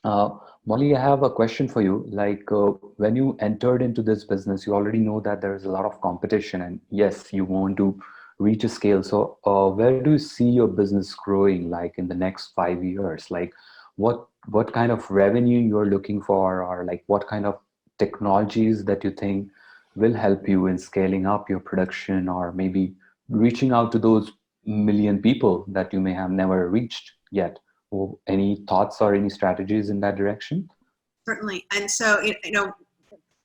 Uh, Molly, I have a question for you. When you entered into this business, you already know that there is a lot of competition, and yes, you want to reach a scale. So, where do you see your business growing, like in the next 5 years? Like, what kind of revenue you're looking for, or like what kind of technologies that you think will help you in scaling up your production, or maybe reaching out to those million people that you may have never reached yet? Any thoughts or any strategies in that direction? Certainly. And so,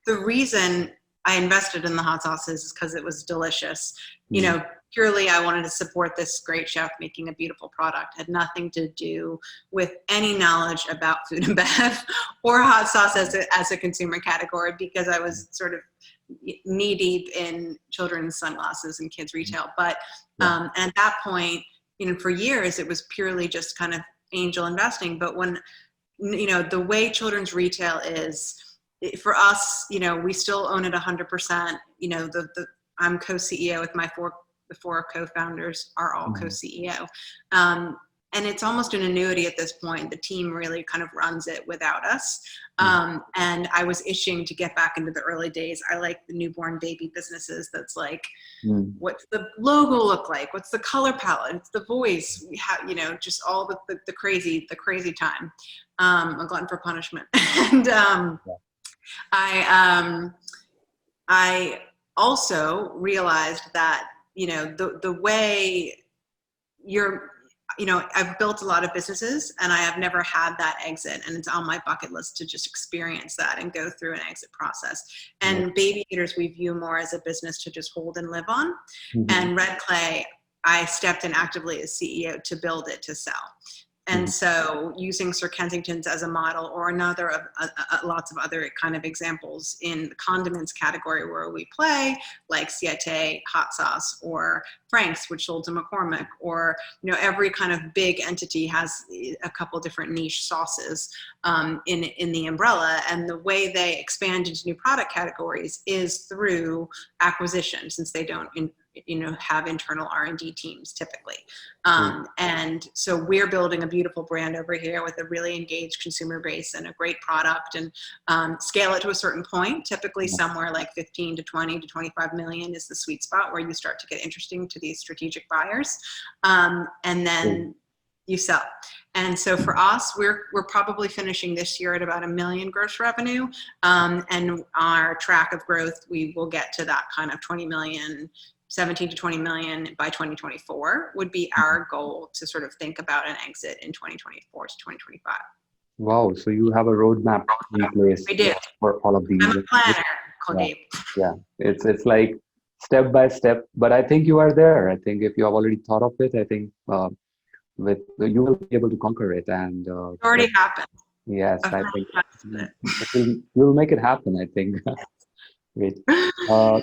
the reason I invested in the hot sauces is because it was delicious. Mm, Purely I wanted to support this great chef making a beautiful product. Had nothing to do with any knowledge about food and bev or hot sauce as a consumer category, because I was sort of knee deep in children's sunglasses and kids retail. But yeah. at that point, for years it was purely just kind of angel investing. But when the way children's retail is, for us, we still own it 100%. I'm co-CEO with the four co-founders are all Mhm. co-CEO. And it's almost an annuity at this point. The team really kind of runs it without us. Mm, And I was itching to get back into the early days. I like the newborn baby businesses. That's like, mm, what's the logo look like? What's the color palette? It's the voice. We have, just all the crazy time. A glutton for punishment. And yeah. I I also realized that the way you're I've built a lot of businesses and I have never had that exit, and it's on my bucket list to just experience that and go through an exit process. Right. And baby eaters we view more as a business to just hold and live on, Mhm, and Red Clay I stepped in actively as CEO to build it to sell. And mhm, so using Sir Kensington's as a model, or another of lots of other kind of examples in the condiments category where we play, like Siete hot sauce, or Frank's, which sold to McCormick, or every kind of big entity has a couple different niche sauces in the umbrella. And the way they expand into new product categories is through acquisition, since they don't have internal R&D teams typically. mm, And so we're building a beautiful brand over here with a really engaged consumer base and a great product, and scale it to a certain point. Typically yeah, somewhere like 15 to 20 to 25 million is the sweet spot where you start to get interesting to these strategic buyers. And cool. then you sell. And so for us, we're probably finishing this year at about $1 million gross revenue. And our track of growth, we will get to that kind of 20 million, 17 to 20 million by 2024 would be Mhm. our goal, to sort of think about an exit in 2024 to 2025. Wow, so you have a roadmap in place We do. for all of I'm these. a planner, Yeah, Kuldeep. yeah. It's like step by step, but I think you are there. I think if you have already thought of it, I think with you will be able to conquer it. And It already happened. yes, I've I think manifested you'll make it happen. I think. Great. it. Uh,